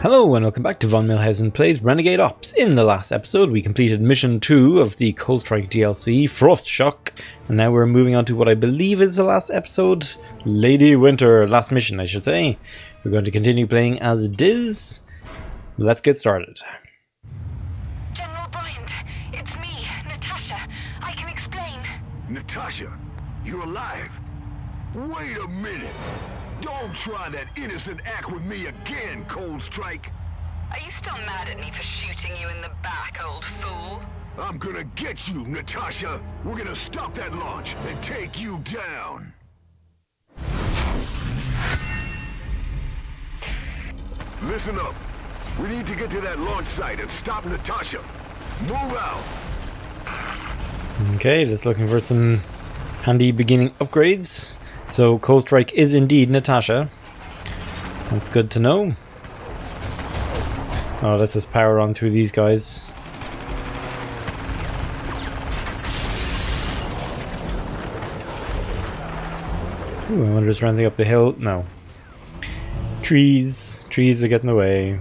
Hello and welcome back to Von Milhausen Plays Renegade Ops. In the last episode we completed Mission 2 of the Coldstrike DLC, Frost Shock, and now we're moving on to what I believe is the last episode, Lady Winter, last mission I should say. We're going to continue playing as Diz. Let's get started. General Bryant, it's me, Natasha. I can explain. Natasha, you're alive? Wait a minute! Don't try that innocent act with me again, Coldstrike! Are you still mad at me for shooting you in the back, old fool? I'm gonna get you, Natasha! We're gonna stop that launch and take you down! Listen up. We need to get to that launch site and stop Natasha. Move out! Okay, just looking for some handy beginning upgrades. So Coldstrike is indeed Natasha. That's good to know. Oh, let's just power on through these guys. Ooh, I wonder is there anything up the hill? No. Trees. Trees are getting in the way.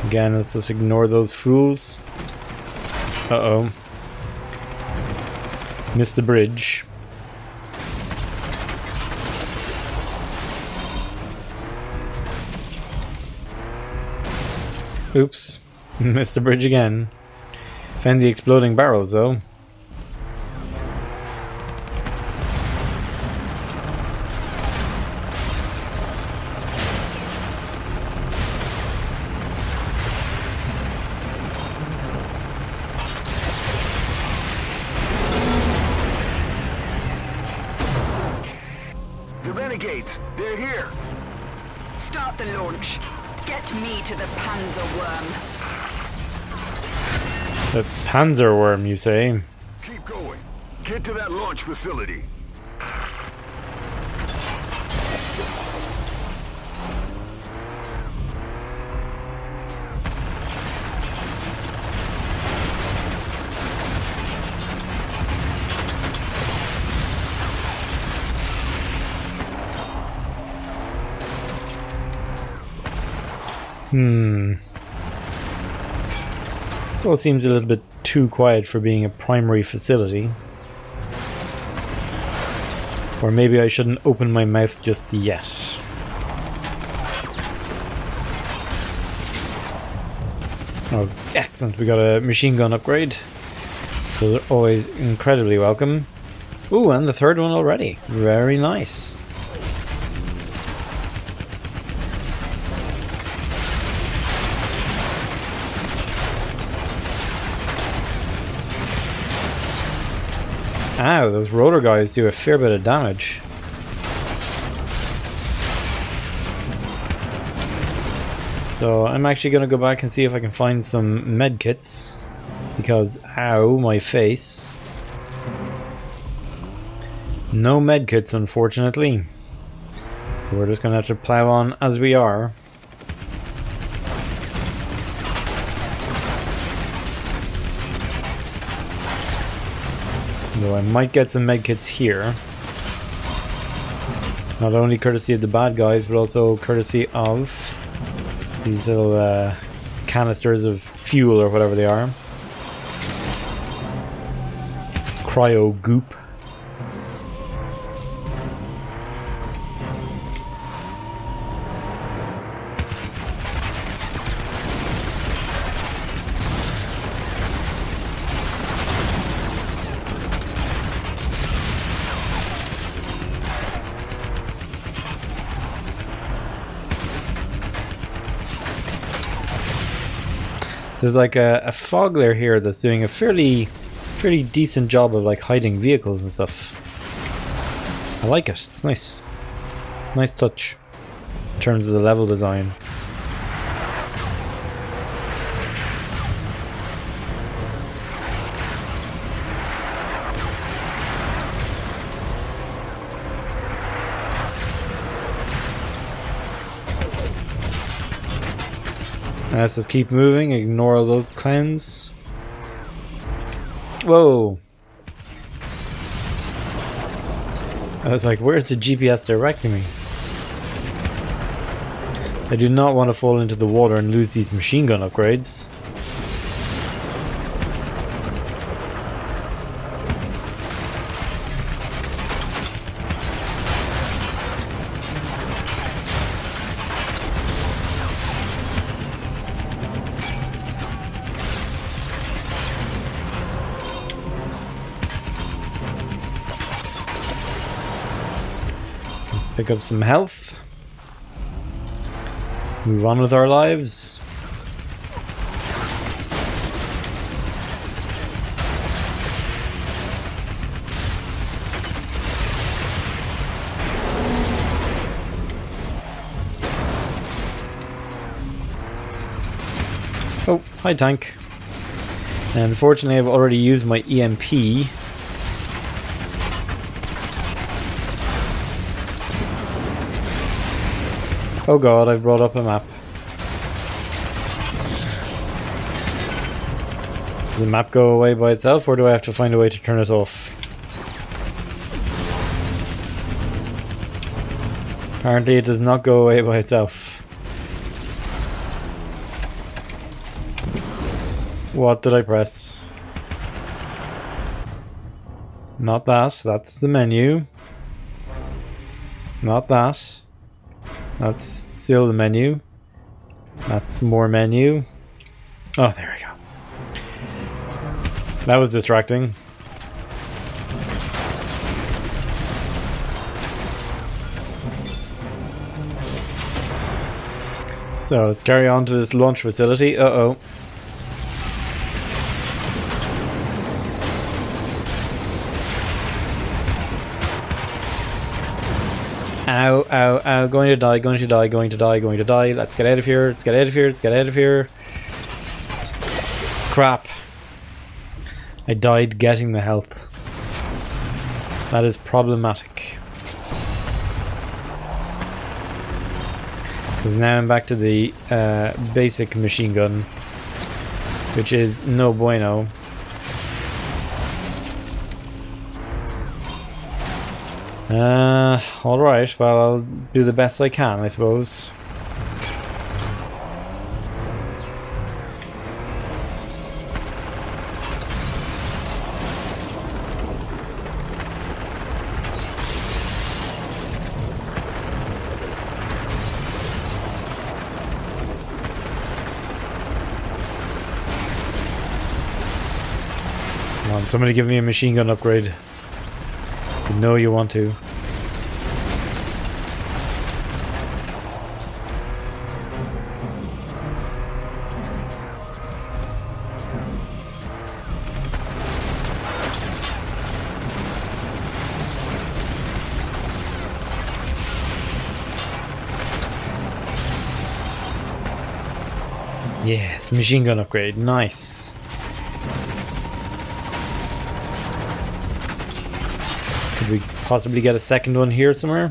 Again, let's just ignore those fools. Uh-oh. Missed the bridge. Oops. Missed the bridge again. Found the exploding barrels though. The Renegades, they're here! Start the launch. Get me to the Panzer Worm. The Panzer Worm, you say? Keep going. Get to that launch facility. This all seems a little bit too quiet for being a primary facility. Or maybe I shouldn't open my mouth just yet. Oh, excellent. We got a machine gun upgrade. Those are always incredibly welcome. Ooh, and the third one already. Very nice. Ow, those rotor guys do a fair bit of damage. So I'm actually going to go back and see if I can find some medkits. Because, ow, my face. No medkits, unfortunately. So we're just going to have to plow on as we are. Though I might get some medkits here. Not only courtesy of the bad guys, but also courtesy of these little canisters of fuel or whatever they are. Cryo goop. There's like a fog layer here that's doing a fairly decent job of like hiding vehicles and stuff. I like it. It's nice. Nice touch in terms of the level design. Let's just keep moving, ignore all those clowns. Whoa! I was like, where's the GPS directing me? I do not want to fall into the water and lose these machine gun upgrades. Let's pick up some health. Move on with our lives. Oh, hi tank. And unfortunately I've already used my EMP. Oh god, I've brought up a map. Does the map go away by itself, or do I have to find a way to turn it off? Apparently it does not go away by itself. What did I press? Not that, that's the menu. Not that. That's still the menu. That's more menu. Oh, there we go. That was distracting. So let's carry on to this launch facility. Uh-oh. Ow, ow, ow, going to die, going to die, going to die, going to die. Let's get out of here, let's get out of here, let's get out of here. Crap. I died getting the health. That is problematic. Because now I'm back to the basic machine gun, which is no bueno. Alright, well, I'll do the best I can, I suppose. Come on, somebody give me a machine gun upgrade. You know you want to. Yes, machine gun upgrade, nice. Could we possibly get a second one here somewhere?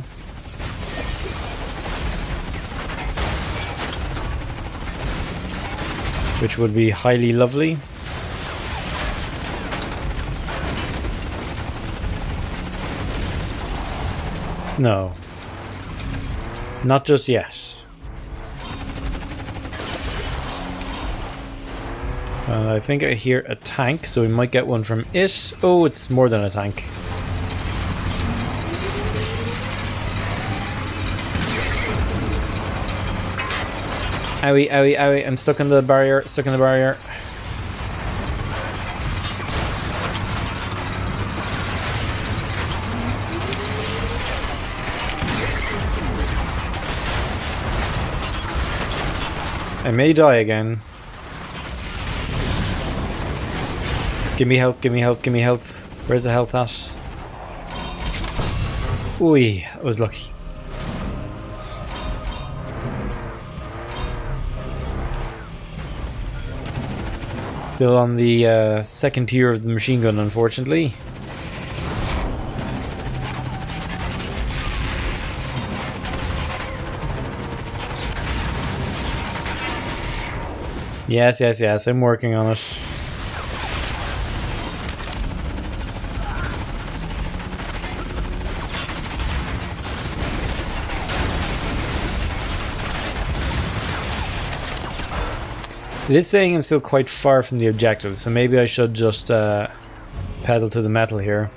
Which would be highly lovely. No. Not just yet. I think I hear a tank, so we might get one from it. Oh, it's more than a tank. Owie, owie, owie. I'm stuck in the barrier, stuck in the barrier. I may die again. Give me health, give me health, give me health. Where's the health at? Ooh, I was lucky. Still on the second tier of the machine gun, unfortunately. Yes, yes, yes, I'm working on it. It is saying I'm still quite far from the objective, so maybe I should just pedal to the metal here.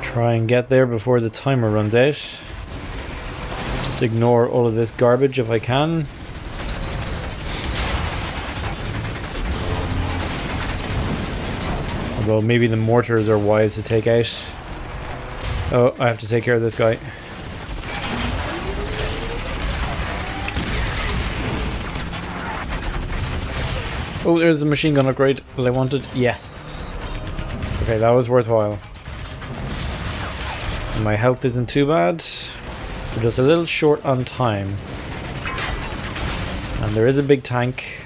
Try and get there before the timer runs out. Just ignore all of this garbage if I can. Although maybe the mortars are wise to take out. Oh, I have to take care of this guy. Oh, there's a machine gun upgrade that I wanted. Yes. Okay, that was worthwhile. My health isn't too bad. We're just a little short on time. And there is a big tank.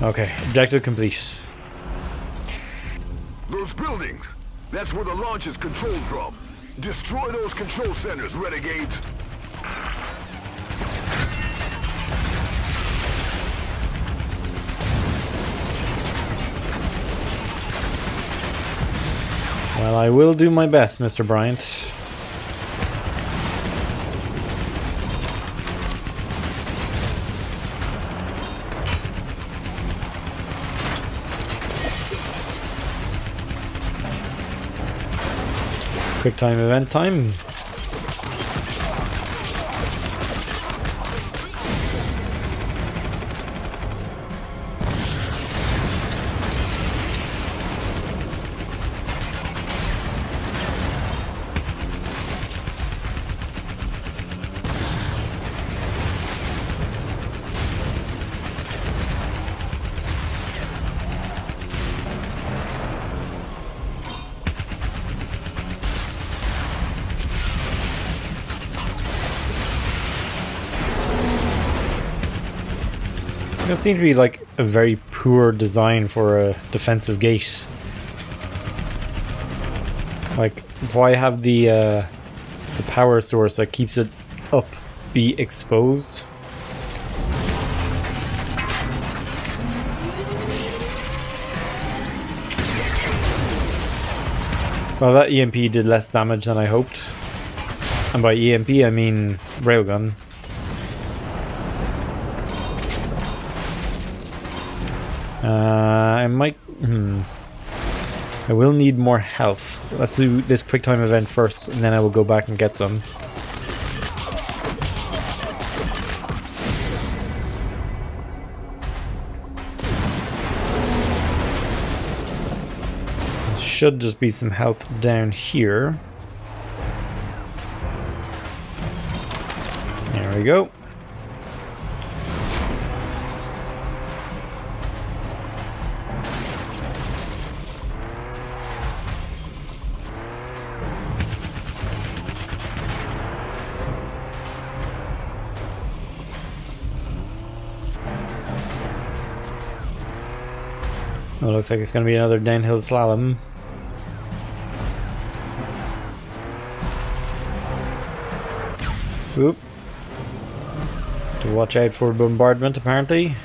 Okay, objective complete. Those buildings, that's where the launch is controlled from. Destroy those control centers, Renegades. Well, I will do my best, Mr. Bryant. Quick time event time. It seems to be like a very poor design for a defensive gate. Like, why have the power source that keeps it up be exposed? Well, that EMP did less damage than I hoped. And by EMP I mean railgun. I might... I will need more health. Let's do this quick time event first, and then I will go back and get some. Should just be some health down here. There we go. Oh, looks like it's going to be another downhill slalom. Oop. To watch out for bombardment, apparently.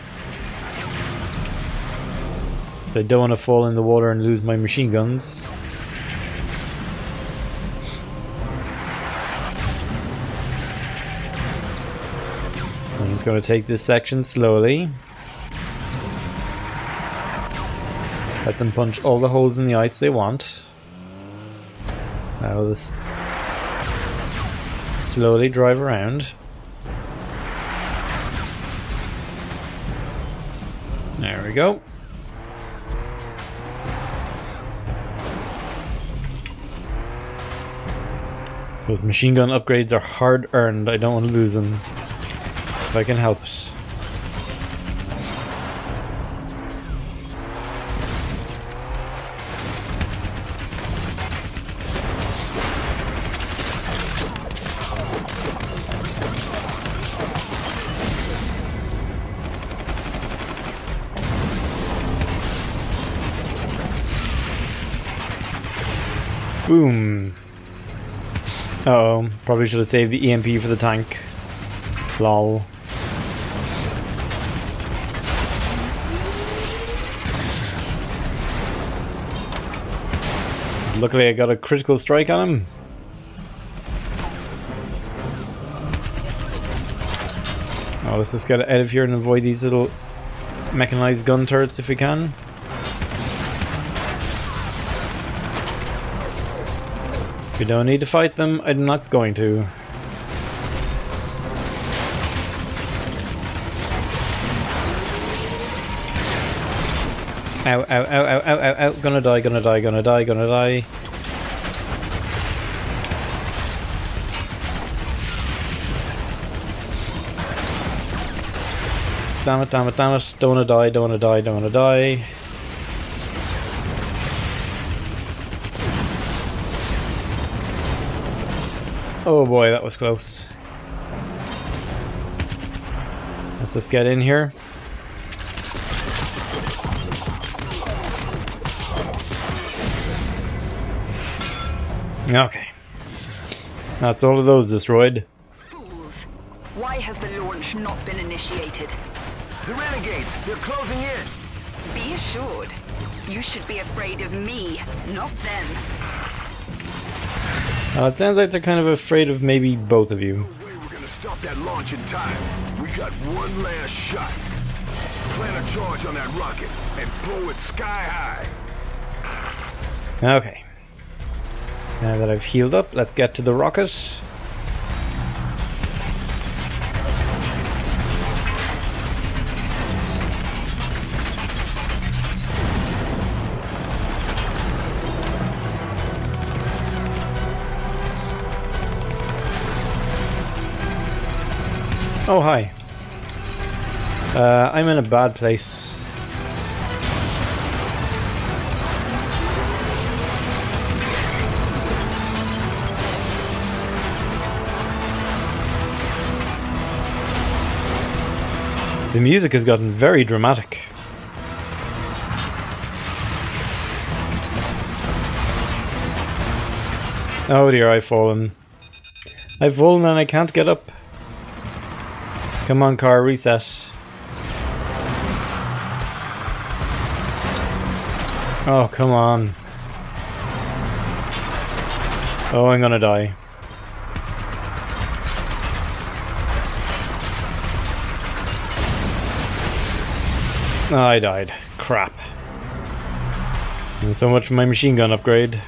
So I don't want to fall in the water and lose my machine guns. So I'm just going to take this section slowly. Let them punch all the holes in the ice they want. I'll just slowly drive around. There we go. Those machine gun upgrades are hard earned. I don't want to lose them if I can help it. Boom. Uh-oh, probably should have saved the EMP for the tank. Lol. Luckily I got a critical strike on him. Oh, let's just get out of here and avoid these little mechanized gun turrets if we can. If we don't need to fight them, I'm not going to. Ow, ow, ow, ow, ow, ow, ow. Gonna die, gonna die, gonna die, gonna die. Damn it, damn it, damn it. Don't wanna die, don't wanna die, don't wanna die. Oh boy, that was close. Let's just get in here. Okay. That's all of those destroyed. Fools. Why has the launch not been initiated? The Renegades, they're closing in. Be assured, you should be afraid of me, not them. It sounds like they're kind of afraid of maybe both of you. No way we're gonna stop that launch in time. We got one last shot. Plant a charge on that rocket and blow it sky high. Okay. Now that I've healed up, let's get to the rocket. Oh, hi. I'm in a bad place. The music has gotten very dramatic. Oh dear, I've fallen. I've fallen and I can't get up. Come on, car, reset. Oh, come on. Oh, I'm gonna die. Oh, I died. Crap. And so much for my machine gun upgrade.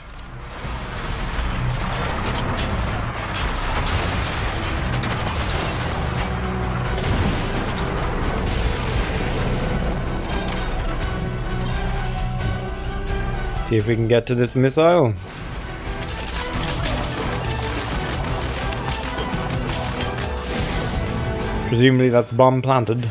See if we can get to this missile. Presumably that's bomb planted.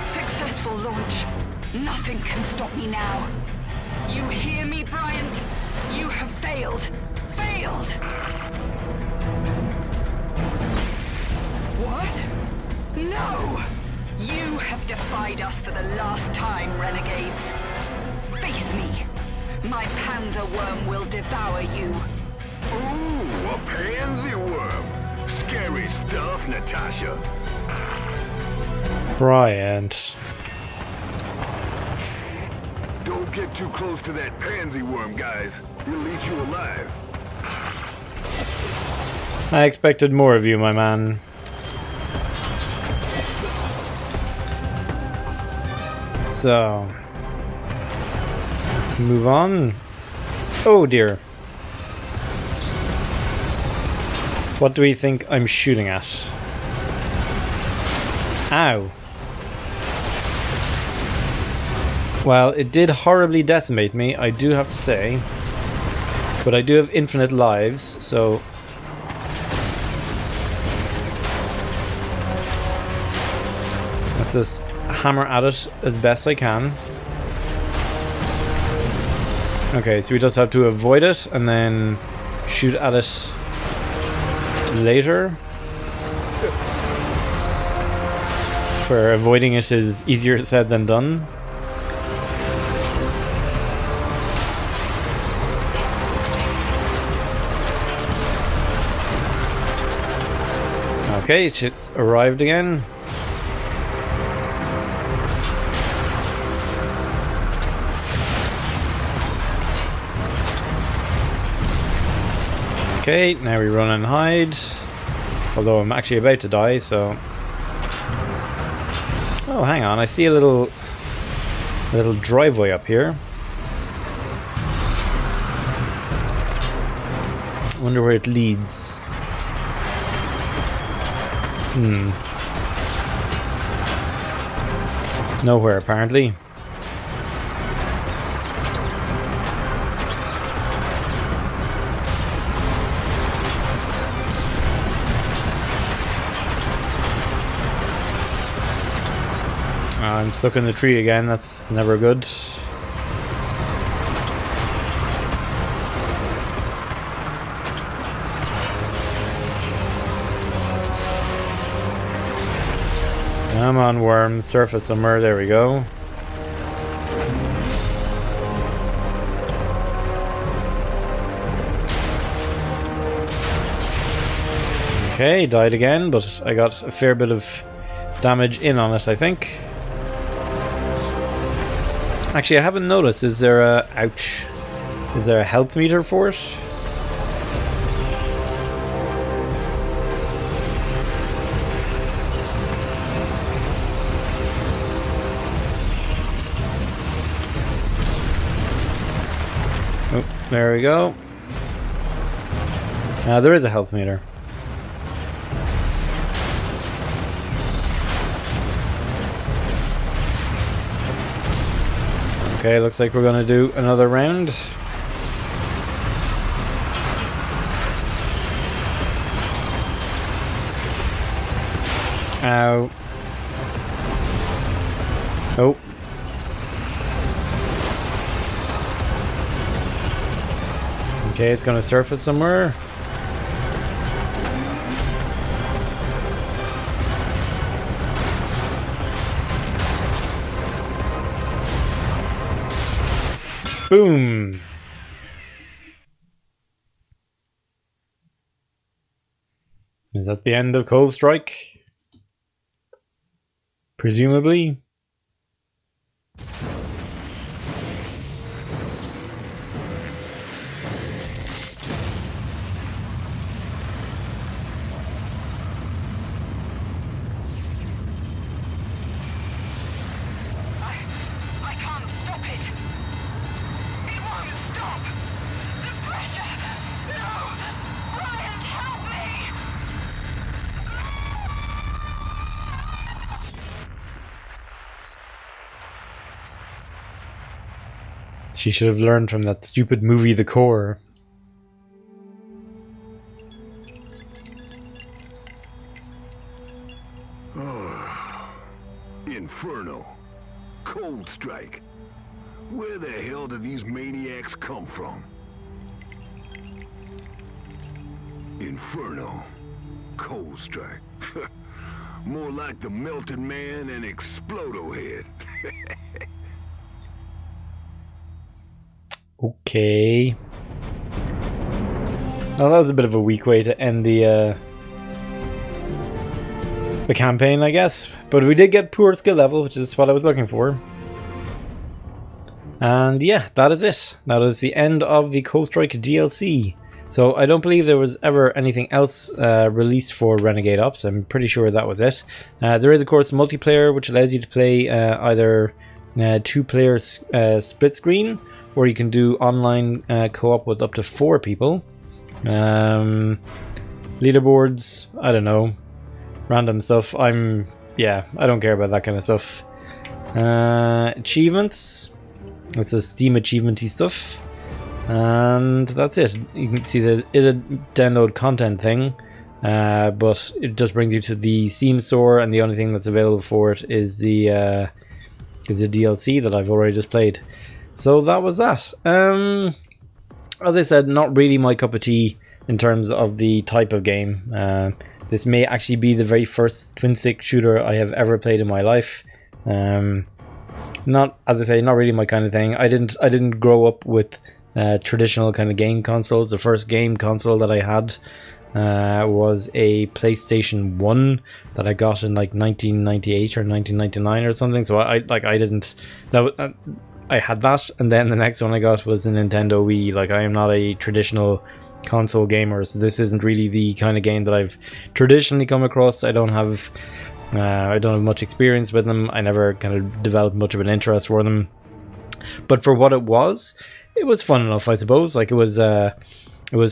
Successful launch. Nothing can stop me now. You hear me, Bryant? You have failed. Failed! What? No! You have defied us for the last time, Renegades. Face me. My panzer worm will devour you. Ooh, a pansy worm. Scary stuff, Natasha. Bryant. Don't get too close to that pansy worm, guys. He'll eat you alive. I expected more of you, my man. So, let's move on. Oh dear. What do we think I'm shooting at? Ow. Well, it did horribly decimate me, I do have to say. But I do have infinite lives, so... let's just hammer at it as best I can. Okay, so we just have to avoid it and then shoot at it later. where avoiding it is easier said than done. Okay, shit's arrived again. Okay, now we run and hide. Although I'm actually about to die, so... Oh, hang on, I see a little driveway up here. I wonder where it leads. Nowhere, apparently. I'm stuck in the tree again, that's never good. Come on, worm, surface somewhere, there we go. Okay, died again, but I got a fair bit of damage in on it, I think. Actually, I haven't noticed, is there a... ouch. Is there a health meter for it? Oh, there we go. There is a health meter. Okay, looks like we're gonna do another round. Ow. Oh. Okay, it's gonna surface somewhere. Boom! Is that the end of Coldstrike? Presumably. She should have learned from that stupid movie, The Core. Inferno. Coldstrike. Where the hell did these maniacs come from? Inferno. Coldstrike. More like the Melted Man and Explodo Head. Okay. Well, that was a bit of a weak way to end the campaign, I guess. But we did get poor skill level, which is what I was looking for. And yeah, that is it. That is the end of the Coldstrike DLC. So I don't believe there was ever anything else released for Renegade Ops. I'm pretty sure that was it. There is, of course, multiplayer, which allows you to play either two-player split screen, or you can do online co-op with up to 4 people. Leaderboards, I don't know. Random stuff. I don't care about that kind of stuff. Achievements. It's a Steam achievement-y stuff. And that's it. You can see that it's a download content thing. But it just brings you to the Steam store, and the only thing that's available for it is the DLC that I've already just played. So that was that. As I said, not really my cup of tea in terms of the type of game. this may actually be the very first twin stick shooter I have ever played in my life. Not, as I say, not really my kind of thing. I didn't grow up with traditional kind of game consoles. The first game console that I had was a PlayStation 1 that I got in like 1998 or 1999 or something. So I had that, and then the next one I got was a Nintendo Wii. Like, I am not a traditional console gamer, so this isn't really the kind of game that I've traditionally come across. I don't have much experience with them. I never kind of developed much of an interest for them. But for what it was fun enough, I suppose. Like, it was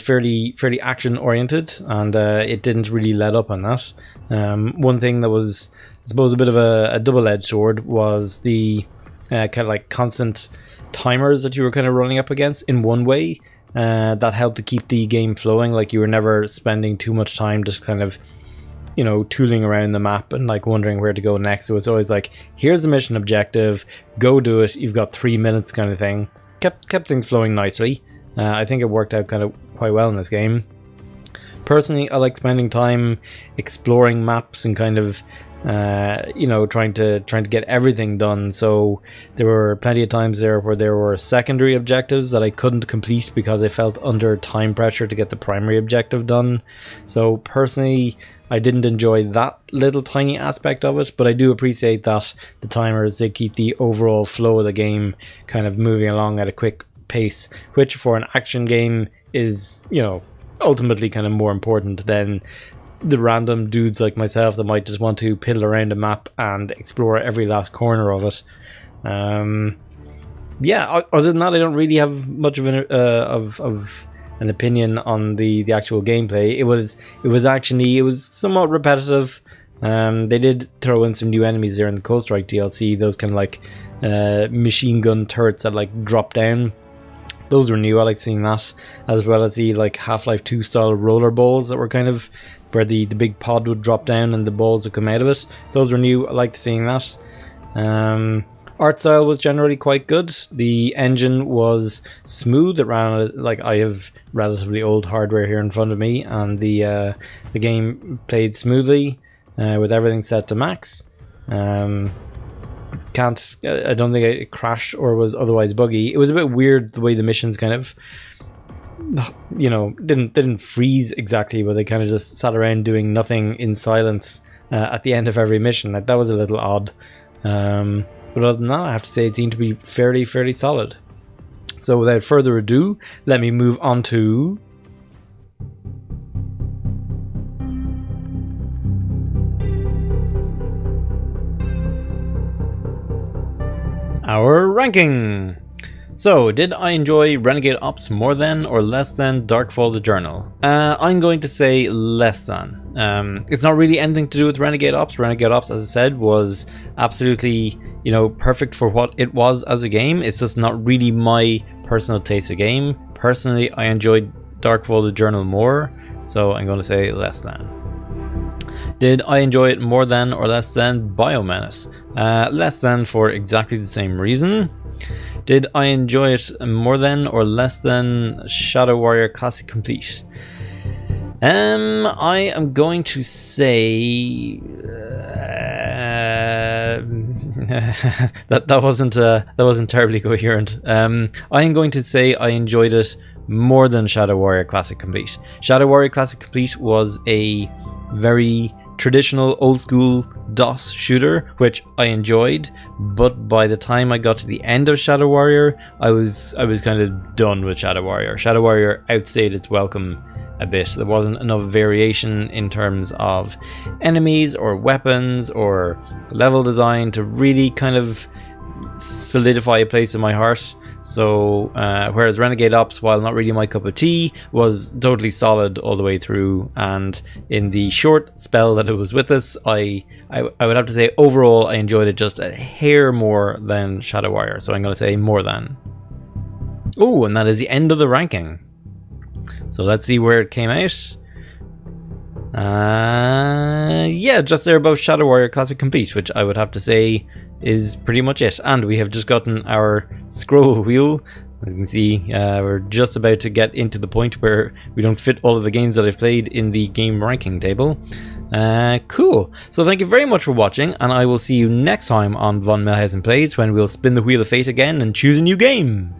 fairly action oriented, and it didn't really let up on that. One thing that was, I suppose, a bit of a double-edged sword was the kind of like constant timers that you were kind of running up against. In one way, that helped to keep the game flowing. Like, you were never spending too much time just kind of, you know, tooling around the map and like wondering where to go next. It was always like, here's the mission objective, go do it, you've got 3 minutes kind of thing. Kept things flowing nicely. I think it worked out kind of quite well in this game. Personally, I like spending time exploring maps and kind of you know, trying to get everything done. So there were plenty of times there where there were secondary objectives that I couldn't complete because I felt under time pressure to get the primary objective done. So personally, I didn't enjoy that little tiny aspect of it, but I do appreciate that the timers, they keep the overall flow of the game kind of moving along at a quick pace, which for an action game is, you know, ultimately kind of more important than the random dudes like myself that might just want to piddle around a map and explore every last corner of it. Yeah, other than that, I don't really have much of an opinion on the actual gameplay. It was somewhat repetitive. They did throw in some new enemies there in the Coldstrike DLC, those kind of like machine gun turrets that like drop down. Those were new. I like seeing that, as well as the like Half-Life 2 style roller balls that were kind of where the big pod would drop down and the balls would come out of it. Those were new. I liked seeing that. Art style was generally quite good. The engine was smooth. It ran, like, I have relatively old hardware here in front of me, and the game played smoothly with everything set to max. I don't think it crashed or was otherwise buggy. It was a bit weird the way the missions kind of, you know, didn't freeze exactly, but they kind of just sat around doing nothing in silence at the end of every mission. Like, that was a little odd. But other than that, I have to say it seemed to be fairly solid. So without further ado, let me move on to our ranking. So, did I enjoy Renegade Ops more than or less than Darkfall the Journal? I'm going to say less than. It's not really anything to do with Renegade Ops. Renegade Ops, as I said, was absolutely, you know, perfect for what it was as a game. It's just not really my personal taste of game. Personally, I enjoyed Darkfall the Journal more, so I'm going to say less than. Did I enjoy it more than or less than Biomenace? Less than for exactly the same reason. Did I enjoy it more than or less than Shadow Warrior Classic Complete? I am going to say that wasn't terribly coherent. I am going to say I enjoyed it more than Shadow Warrior Classic Complete. Shadow Warrior Classic Complete was a very traditional old school DOS shooter, which I enjoyed, but by the time I got to the end of Shadow Warrior, I was kind of done with Shadow Warrior. Shadow Warrior outstayed its welcome a bit. There wasn't enough variation in terms of enemies or weapons or level design to really kind of solidify a place in my heart. So whereas Renegade Ops, while not really my cup of tea, was totally solid all the way through, and in the short spell that it was with us, I would have to say overall I enjoyed it just a hair more than Shadow Warrior, so I'm going to say more than. Oh, and that is the end of the ranking. So let's see where it came out. Yeah, just there above Shadow Warrior Classic Complete, which I would have to say is pretty much it. And we have just gotten our scroll wheel. As you can see, we're just about to get into the point where we don't fit all of the games that I've played in the game ranking table. Cool. So thank you very much for watching, and I will see you next time on Von Milhausen Plays, when we'll spin the wheel of fate again and choose a new game.